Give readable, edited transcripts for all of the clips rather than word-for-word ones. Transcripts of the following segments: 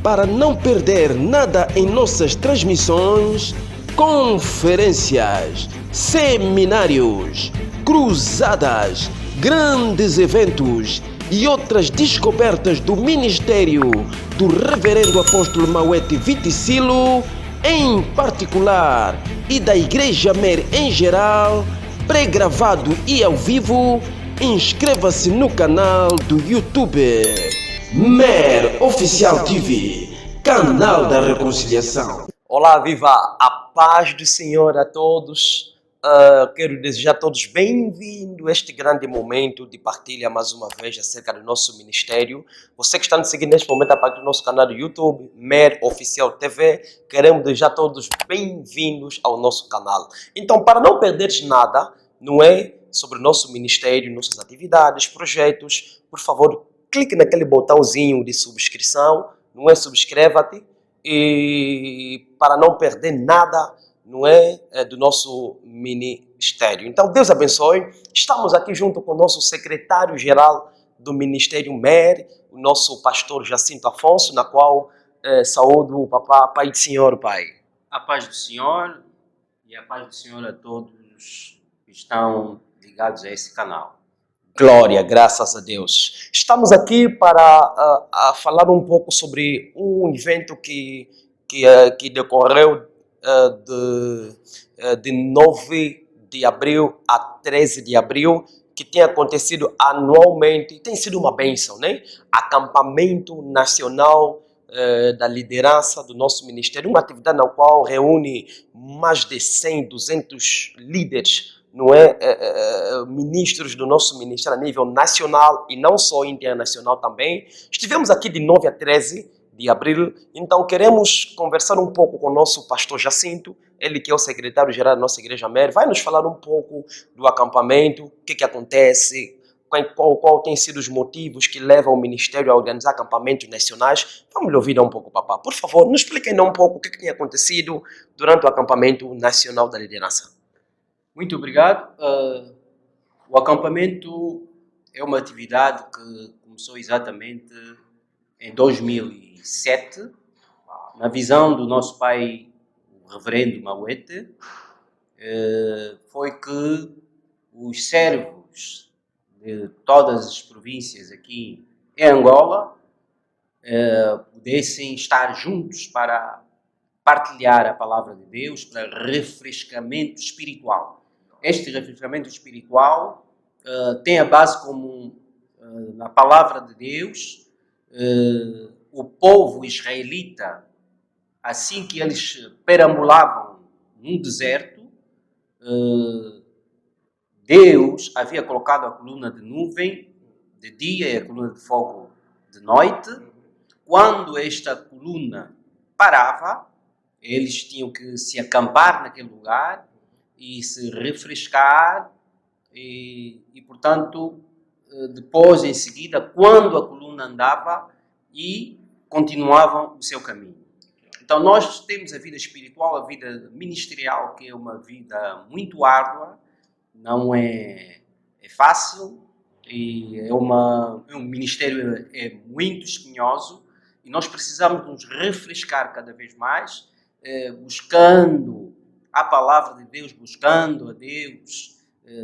para não perder nada em nossas transmissões, conferências, seminários, cruzadas, grandes eventos e outras descobertas do ministério do Reverendo Apóstolo Mauete Viticilo, em particular, e da Igreja Mer em geral, pré-gravado e ao vivo. Inscreva-se no canal do YouTube Mer Oficial TV, canal da reconciliação. Olá, viva a paz do Senhor a todos. Quero desejar a todos bem-vindos a este grande momento de partilha mais uma vez acerca do nosso ministério. Você que está nos seguindo neste momento a partir do nosso canal do YouTube, Mer Oficial TV, queremos desejar a todos bem-vindos ao nosso canal. Então, para não perderes nada, não é, sobre o nosso ministério, nossas atividades, projetos, por favor, clique naquele botãozinho de subscrição, não é? Subscreva-te, e para não perder nada, não é, do nosso ministério. Então, Deus abençoe. Estamos aqui junto com o nosso secretário-geral do Ministério MER, o nosso pastor Jacinto Afonso, na qual saúdo o papá, Pai do Senhor, Pai. A paz do Senhor e a paz do Senhor a todos que estão ligados a esse canal. Glória, graças a Deus. Estamos aqui para falar um pouco sobre um evento que decorreu de 9 de abril a 13 de abril, que tem acontecido anualmente, tem sido uma bênção, né? Acampamento Nacional da liderança do nosso ministério, uma atividade na qual reúne mais de 100, 200 líderes, não é, ministros do nosso ministério a nível nacional e não só internacional também. Estivemos aqui de 9 a 13 de abril, então queremos conversar um pouco com o nosso pastor Jacinto, ele que é o secretário-geral da nossa Igreja MER, vai nos falar um pouco do acampamento, o que acontece, qual tem sido os motivos que levam o ministério a organizar acampamentos nacionais. Vamos lhe ouvir um pouco, papá. Por favor, nos explique um pouco o que tem acontecido durante o acampamento nacional da liderança. Muito obrigado. O acampamento é uma atividade que começou exatamente em 2007, na visão do nosso pai, o Reverendo Mauete. Foi que os servos de todas as províncias aqui em Angola pudessem estar juntos para partilhar a palavra de Deus, para refrescamento espiritual. Este refrescamento espiritual tem a base como na palavra de Deus. O povo israelita, assim que eles perambulavam no deserto, Deus havia colocado a coluna de nuvem de dia e a coluna de fogo de noite. Quando esta coluna parava, eles tinham que se acampar naquele lugar e se refrescar e portanto, depois, em seguida, quando a coluna andava, e continuavam o seu caminho. Então, nós temos a vida espiritual, a vida ministerial, que é uma vida muito árdua, não é fácil, e um ministério muito espinhoso, e nós precisamos nos refrescar cada vez mais, buscando a palavra de Deus, buscando a Deus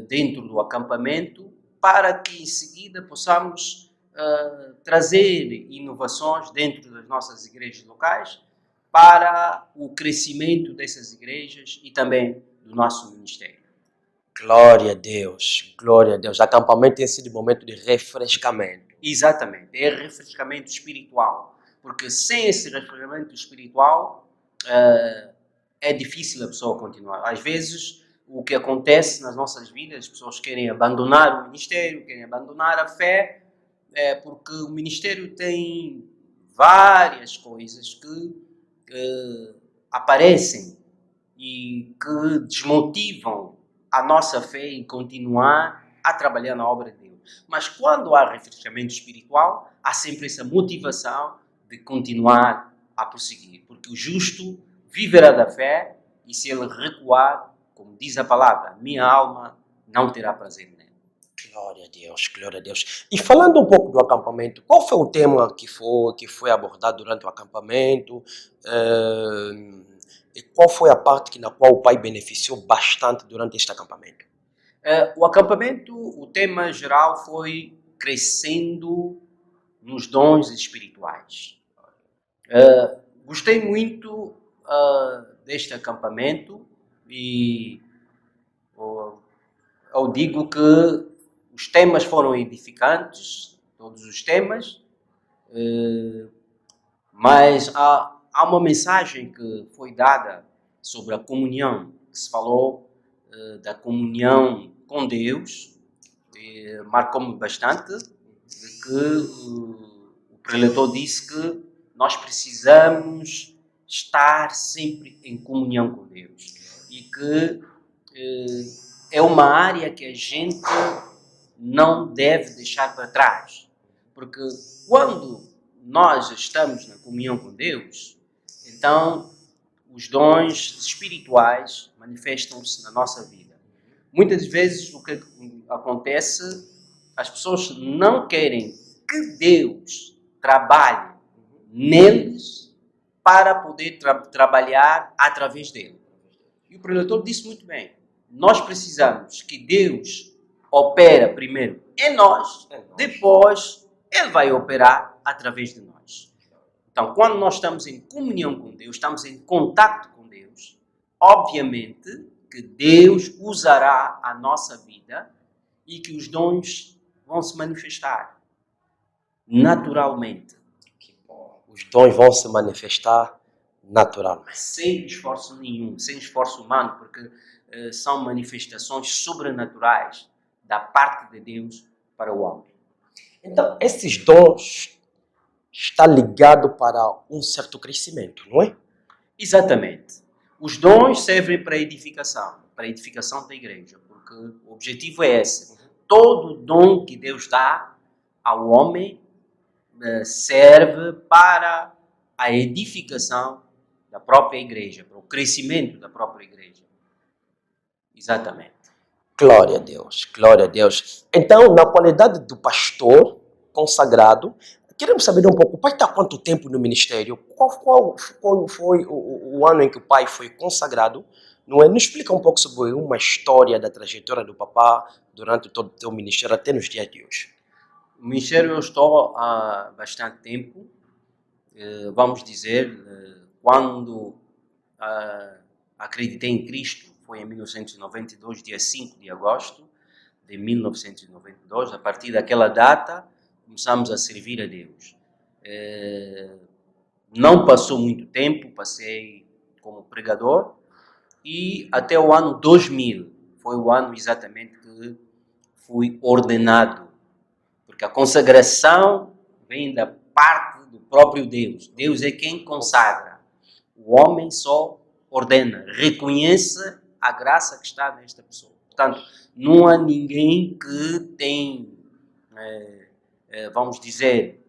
dentro do acampamento, para que em seguida possamos trazer inovações dentro das nossas igrejas locais para o crescimento dessas igrejas e também do nosso ministério. Glória a Deus, glória a Deus. Acampamento tem sido um momento de refrescamento. Exatamente, é refrescamento espiritual, porque sem esse refrescamento espiritual é difícil a pessoa continuar. Às vezes, o que acontece nas nossas vidas, as pessoas querem abandonar o ministério, querem abandonar a fé, porque o ministério tem várias coisas que aparecem e que desmotivam a nossa fé em continuar a trabalhar na obra de Deus. Mas quando há refrescamento espiritual, há sempre essa motivação de continuar a prosseguir, porque o justo viverá da fé, e se ele recuar, como diz a palavra, minha alma não terá prazer nele. Glória a Deus, glória a Deus. E falando um pouco do acampamento, qual foi o tema que foi abordado durante o acampamento? E qual foi a parte na qual o pai beneficiou bastante durante este acampamento? O acampamento, o tema geral foi crescendo nos dons espirituais. Gostei muito deste acampamento e eu digo que os temas foram edificantes, todos os temas, mas há uma mensagem que foi dada sobre a comunhão, que se falou da comunhão com Deus, marcou-me bastante, de que o preletor disse que nós precisamos estar sempre em comunhão com Deus e que é uma área que a gente não deve deixar para trás, porque quando nós estamos na comunhão com Deus, então os dons espirituais manifestam-se na nossa vida. Muitas vezes o que acontece, as pessoas não querem que Deus trabalhe neles para poder trabalhar através dele. E o preletor disse muito bem, nós precisamos que Deus opera primeiro em nós, depois ele vai operar através de nós. Então, quando nós estamos em comunhão com Deus, estamos em contato com Deus, obviamente que Deus usará a nossa vida e que os dons vão se manifestar naturalmente. Os dons vão se manifestar naturalmente. Sem esforço nenhum, sem esforço humano, porque são manifestações sobrenaturais da parte de Deus para o homem. Então, esses dons estão ligados para um certo crescimento, não é? Exatamente. Os dons servem para a edificação da igreja, porque o objetivo é esse. Todo dom que Deus dá ao homem serve para a edificação da própria igreja, para o crescimento da própria igreja. Exatamente. Glória a Deus, glória a Deus. Então, na qualidade do pastor consagrado, queremos saber um pouco, o pai está há quanto tempo no ministério? Qual foi o ano em que o pai foi consagrado? Não é? Nos explica um pouco sobre uma história da trajetória do papá durante todo o teu ministério até nos dias de hoje. No ministério eu estou há bastante tempo, vamos dizer, quando acreditei em Cristo, foi em 1992, dia 5 de agosto de 1992. A partir daquela data, começamos a servir a Deus. Não passou muito tempo, passei como pregador, e até o ano 2000, foi o ano exatamente que fui ordenado, porque a consagração vem da parte do próprio Deus. Deus é quem consagra. O homem só ordena, reconhece a graça que está nesta pessoa. Portanto, não há ninguém que tem, vamos dizer,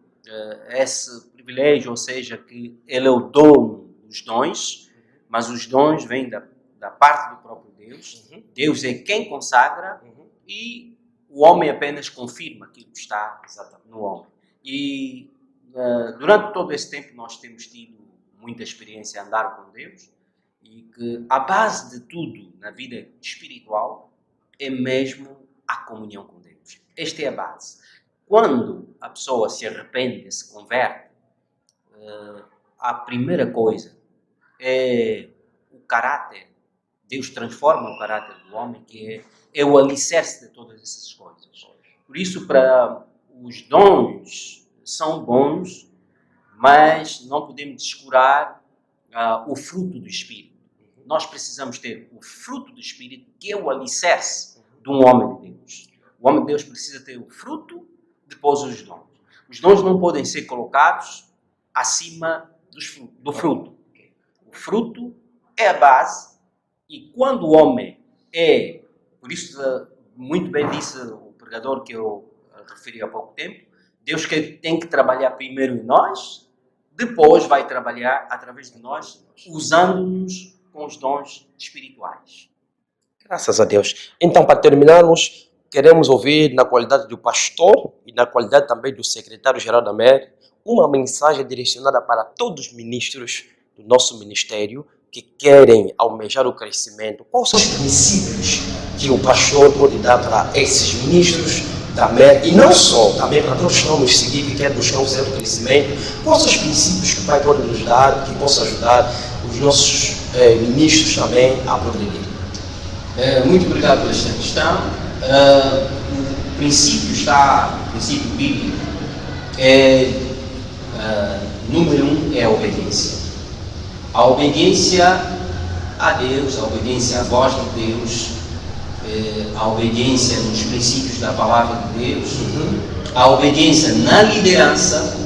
esse privilégio, ou seja, que ele é o dono dos dons, mas os dons vêm da parte do próprio Deus. Deus é quem consagra e o homem apenas confirma aquilo que está no homem. E durante todo esse tempo nós temos tido muita experiência a andar com Deus, e que a base de tudo na vida espiritual é mesmo a comunhão com Deus. Esta é a base. Quando a pessoa se arrepende, se converte, a primeira coisa é o caráter. Deus transforma o caráter do homem, que é o alicerce de todas essas coisas. Por isso, para os dons são bons, mas não podemos descurar o fruto do Espírito. Nós precisamos ter o fruto do Espírito, que é o alicerce de um homem de Deus. O homem de Deus precisa ter o fruto, depois os dons. Os dons não podem ser colocados acima do fruto. O fruto é a base, e quando o homem por isso muito bem disse o pregador que eu referi há pouco tempo, Deus tem que trabalhar primeiro em nós, depois vai trabalhar através de nós, usando-nos com os dons espirituais. Graças a Deus. Então, para terminarmos, queremos ouvir, na qualidade do pastor e na qualidade também do secretário-geral da MER, uma mensagem direcionada para todos os ministros do nosso ministério que querem almejar o crescimento. Quais são os princípios que o pastor pode dar para esses ministros da MER e não só, também para todos que vamos seguir, que querem buscar um certo crescimento? Quais são os princípios que o Pai pode nos dar, que possa ajudar os nossos ministros também a progredir? Muito obrigado por esta questão. O princípio bíblico número 1 é a obediência. A obediência a Deus, a obediência à voz de Deus, a obediência nos princípios da palavra de Deus, a obediência na liderança.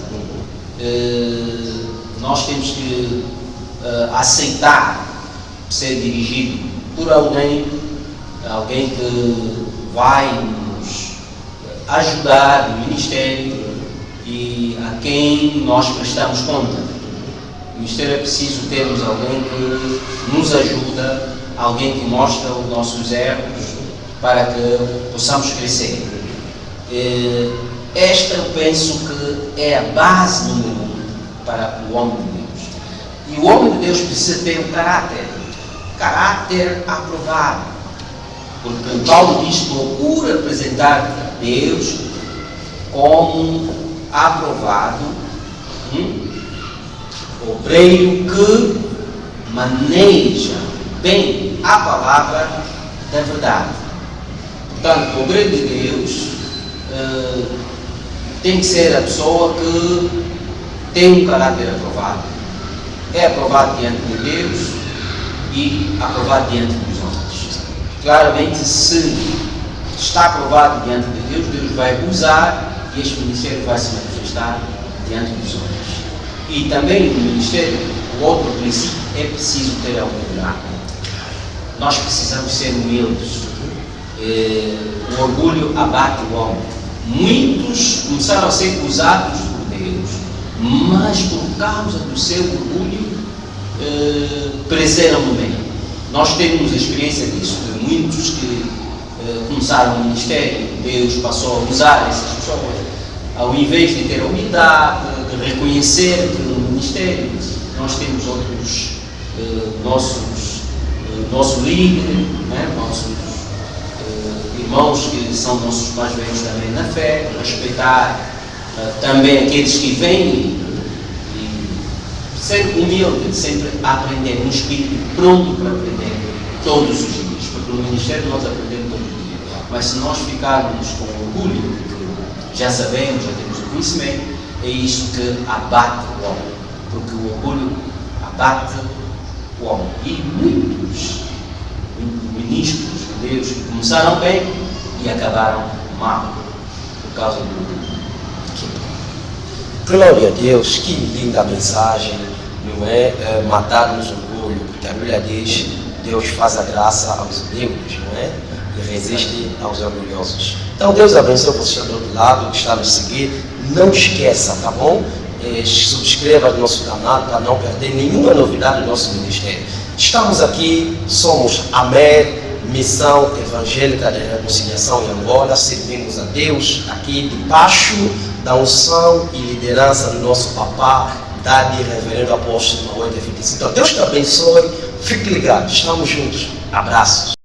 Nós temos que aceitar ser dirigido por alguém que vai nos ajudar no ministério e a quem nós prestamos conta. No ministério é preciso termos alguém que nos ajuda, alguém que mostra os nossos erros para que possamos crescer. Esta eu penso que é a base número 1 para o homem de Deus. E o homem de Deus precisa ter um caráter aprovado. Porque Paulo diz: procura apresentar a Deus como aprovado, obreiro que maneja bem a palavra da verdade. Portanto, o obreiro de Deus tem que ser a pessoa que tem um caráter aprovado. É aprovado diante de Deus e aprovado diante dos homens. Claramente, se está aprovado diante de Deus, Deus vai usar e este ministério vai se manifestar diante dos homens. E também no ministério, o outro princípio é preciso ter a humildade. Nós precisamos ser humildes. O orgulho abate o homem. Muitos começaram a ser usados por Deus, mas por causa do seu orgulho pereceram no meio. Nós temos a experiência disso, de muitos que começaram o ministério. Deus passou a usar essas pessoas, ao invés de ter a humildade, de reconhecer que no ministério nós temos outros nosso líder, nossos irmãos que são nossos mais velhos também na fé, respeitar também aqueles que vêm e ser humilde, sempre aprender, um espírito pronto para aprender todos os dias, porque no ministério nós aprendemos todos os dias. Mas se nós ficarmos com orgulho, que já sabemos, já temos o conhecimento, é isso que abate o homem, porque o orgulho abate o homem. E muitos ministros de Deus que começaram bem e acabaram mal por causa do orgulho. Glória a Deus, que linda mensagem, não é? Matar-nos orgulho, porque a Bíblia diz: Deus faz a graça aos humildes, não é? E resiste aos orgulhosos. Então Deus abençoe você do outro lado que está nos seguindo. Não esqueça, tá bom? Subscreva no nosso canal para não perder nenhuma novidade do nosso ministério. Estamos aqui, somos a MER, Missão Evangélica de Reconciliação em Angola. Servimos a Deus aqui debaixo da unção e liderança do nosso papá, Dade Reverendo Apóstolo Mauete Fitis. Então Deus te abençoe, fique ligado, estamos juntos. Abraços.